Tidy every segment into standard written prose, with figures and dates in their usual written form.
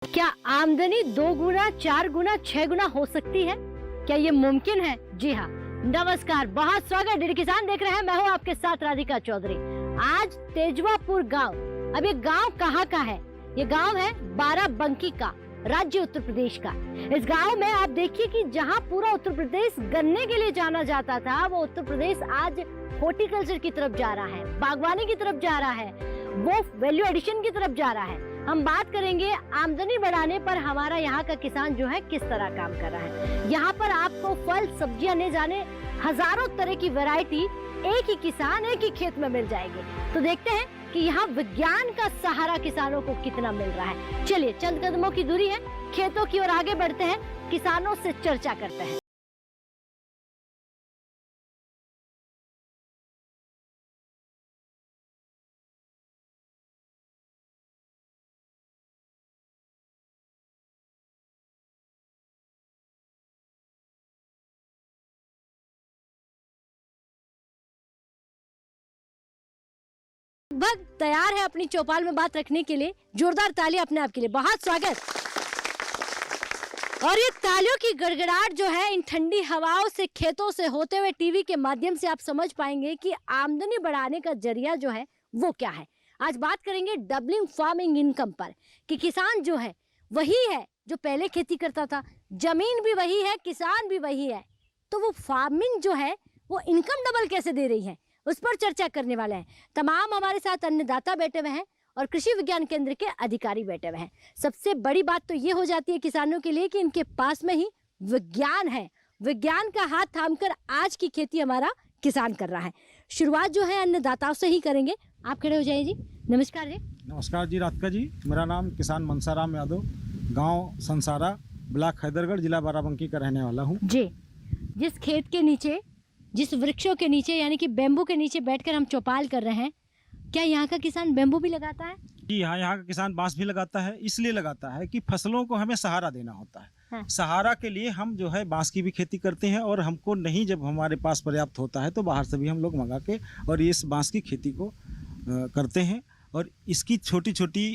क्या आमदनी 2 गुना, 4 गुना, 6 गुना हो सकती है? क्या ये मुमकिन है? जी हाँ। नमस्कार, बहुत स्वागत। डीडी किसान देख रहे हैं, मैं हूँ आपके साथ राधिका चौधरी। आज तेजवापुर गांव। अब ये गांव कहाँ का है? ये गांव है बाराबंकी का, राज्य उत्तर प्रदेश का। इस गांव में आप देखिए कि जहाँ पूरा उत्तर प्रदेश गन्ने के लिए जाना जाता था, वो उत्तर प्रदेश आज हॉर्टिकल्चर की तरफ जा रहा है, बागवानी की तरफ जा रहा है, वो वैल्यू एडिशन की तरफ जा रहा है। हम बात करेंगे आमदनी बढ़ाने पर हमारा यहाँ का किसान जो है किस तरह काम कर रहा है। यहाँ पर आपको फल, सब्जियां न जाने हजारों तरह की वैरायटी एक ही किसान, एक ही खेत में मिल जाएगी। तो देखते हैं कि यहाँ विज्ञान का सहारा किसानों को कितना मिल रहा है। चलिए, चंद कदमों की दूरी है, खेतों की ओर आगे बढ़ते हैं, किसानों से चर्चा करते हैं। लगभग तैयार है अपनी चौपाल में बात रखने के लिए। जोरदार तालियां अपने आप के लिए, बहुत स्वागत। और ये तालियों की गड़गड़ाहट जो है इन ठंडी हवाओं से, खेतों से होते हुए टीवी के माध्यम से आप समझ पाएंगे कि आमदनी बढ़ाने का जरिया जो है वो क्या है। आज बात करेंगे डबलिंग फार्मिंग इनकम पर, कि किसान जो है वही है जो पहले खेती करता था, जमीन भी वही है, किसान भी वही है, तो वो फार्मिंग जो है वो इनकम डबल कैसे दे रही है, उस पर चर्चा करने वाले हैं। तमाम हमारे साथ अन्नदाता बैठे हुए हैं और कृषि विज्ञान केंद्र के अधिकारी बैठे हुए हैं। सबसे बड़ी बात तो ये हो जाती है किसानों के लिए कि इनके पास में ही विज्ञान है। विज्ञान का हाथ थामकर आज की खेती हमारा किसान कर रहा है। शुरुआत जो है अन्नदाताओं से ही करेंगे। आप खड़े हो जाइए जी। नमस्कार जी। नमस्कार जी राधिका जी। मेरा नाम किसान मनसाराम यादव, गांव संसारा, ब्लॉक हैदरगढ़, जिला बाराबंकी का रहने वाला हूं जी। जिस खेत के नीचे, जिस वृक्षों के नीचे यानी कि बेम्बू के नीचे बैठकर हम चौपाल कर रहे हैं, क्या यहाँ का किसान बेम्बू भी लगाता है? जी हाँ, यहाँ का किसान बांस भी लगाता है। इसलिए लगाता है कि फसलों को हमें सहारा देना होता है। हाँ। सहारा के लिए हम जो है बांस की भी खेती करते हैं, और हमको नहीं, जब हमारे पास पर्याप्त होता है तो बाहर से भी हम लोग मंगा के और इस बांस की खेती को करते हैं। और इसकी छोटी छोटी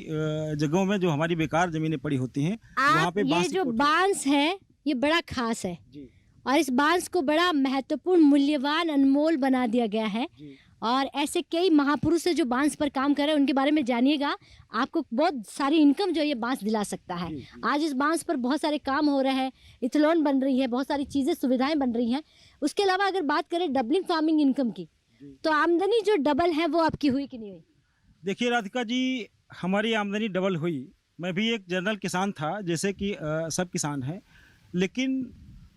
जगहों में जो हमारी बेकार जमीनें पड़ी होती हैं, वहाँ पे ये जो बांस है ये बड़ा खास है जी। और इस बांस को बड़ा महत्वपूर्ण, मूल्यवान, अनमोल बना दिया गया है जी। और ऐसे कई महापुरुष है जो बांस पर काम कर रहे हैं, उनके बारे में जानिएगा। आपको बहुत सारी इनकम जो ये बांस दिला सकता है। आज इस बांस पर बहुत सारे काम हो रहे हैं, इथेनॉल बन रही है, बहुत सारी चीज़ें, सुविधाएं बन रही हैं। उसके अलावा अगर बात करें डबलिंग फार्मिंग इनकम की, तो आमदनी जो डबल है वो आपकी हुई कि नहीं हुई? देखिए राधिका जी, हमारी आमदनी डबल हुई। मैं भी एक जनरल किसान था, जैसे कि सब किसान हैं, लेकिन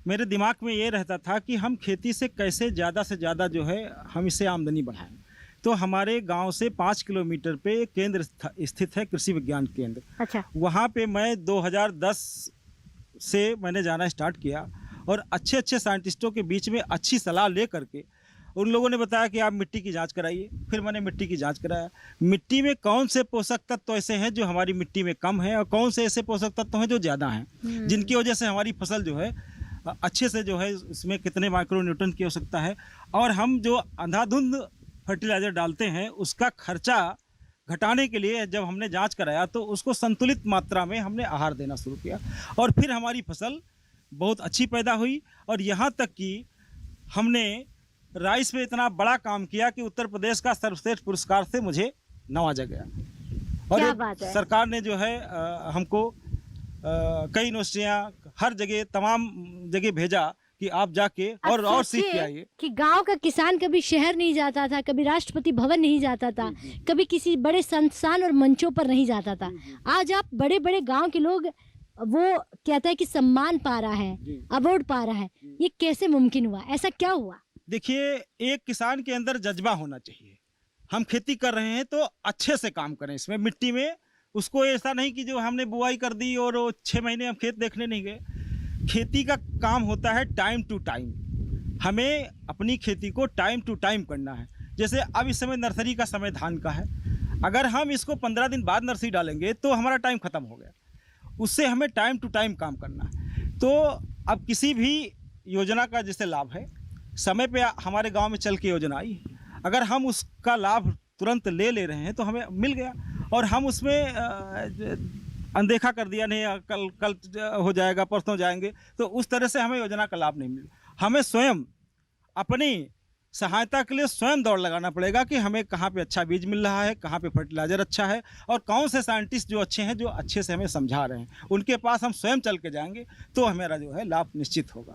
मेरे दिमाग में ये रहता था कि हम खेती से कैसे ज़्यादा से ज़्यादा जो है हम इससे आमदनी बढ़ाएं। तो हमारे गांव से 5 किलोमीटर पे एक केंद्र स्थित है, कृषि विज्ञान केंद्र। अच्छा। वहाँ पे मैं 2010 से मैंने जाना स्टार्ट किया, और अच्छे अच्छे साइंटिस्टों के बीच में अच्छी सलाह ले करके उन लोगों ने बताया कि आप मिट्टी की जांच कराइए। फिर मैंने मिट्टी की जांच कराया। मिट्टी में कौन से पोषक तत्व ऐसे हैं जो हमारी मिट्टी में कम है, और कौन से ऐसे पोषक तत्व हैं जो ज़्यादा हैं, जिनकी वजह से हमारी फसल जो है अच्छे से जो है इसमें कितने माइक्रोन्यूट्रन की आवश्यकता है, और हम जो अंधाधुंध फर्टिलाइज़र डालते हैं उसका खर्चा घटाने के लिए जब हमने जांच कराया तो उसको संतुलित मात्रा में हमने आहार देना शुरू किया, और फिर हमारी फसल बहुत अच्छी पैदा हुई। और यहाँ तक कि हमने राइस पे इतना बड़ा काम किया कि उत्तर प्रदेश का सर्वश्रेष्ठ पुरस्कार से मुझे नवाजा गया। और क्या बात है? सरकार ने जो है हमको कई यूनिवर्सिटियाँ, हर जगह, तमाम जगह भेजा कि आप जाके और सीख के आइए। कि गांव का किसान कभी शहर नहीं जाता था, कभी राष्ट्रपति भवन नहीं जाता था, कभी किसी बड़े संस्थान और मंचों पर नहीं जाता था। आज आप बड़े बड़े गांव के लोग, वो कहता है कि सम्मान पा रहा है, अवार्ड पा रहा है। ये कैसे मुमकिन हुआ? ऐसा क्या हुआ? देखिए, एक किसान के अंदर जज्बा होना चाहिए। हम खेती कर रहे हैं तो अच्छे से काम करें इसमें, मिट्टी में। उसको ऐसा नहीं कि जो हमने बुआई कर दी और 6 महीने हम खेत देखने नहीं गए। खेती का काम होता है टाइम टू टाइम। हमें अपनी खेती को टाइम टू टाइम करना है। जैसे अब इस समय नर्सरी का समय धान का है, अगर हम इसको 15 दिन बाद नर्सरी डालेंगे तो हमारा टाइम ख़त्म हो गया। उससे हमें टाइम टू टाइम काम करना है। तो अब किसी भी योजना का जैसे लाभ है, समय पे हमारे गांव में चल के योजना आई, अगर हम उसका लाभ तुरंत ले रहे हैं तो हमें मिल गया, और हम उसमें अनदेखा कर दिया, नहीं कल कल हो जाएगा, परसों जाएंगे, तो उस तरह से हमें योजना का लाभ नहीं मिला। हमें स्वयं अपनी सहायता के लिए स्वयं दौड़ लगाना पड़ेगा कि हमें कहाँ पे अच्छा बीज मिल रहा है, कहाँ पे फर्टिलाइज़र अच्छा है, और कौन से साइंटिस्ट जो अच्छे हैं, जो अच्छे से हमें समझा रहे हैं, उनके पास हम स्वयं चल के जाएंगे तो हमारा जो है लाभ निश्चित होगा।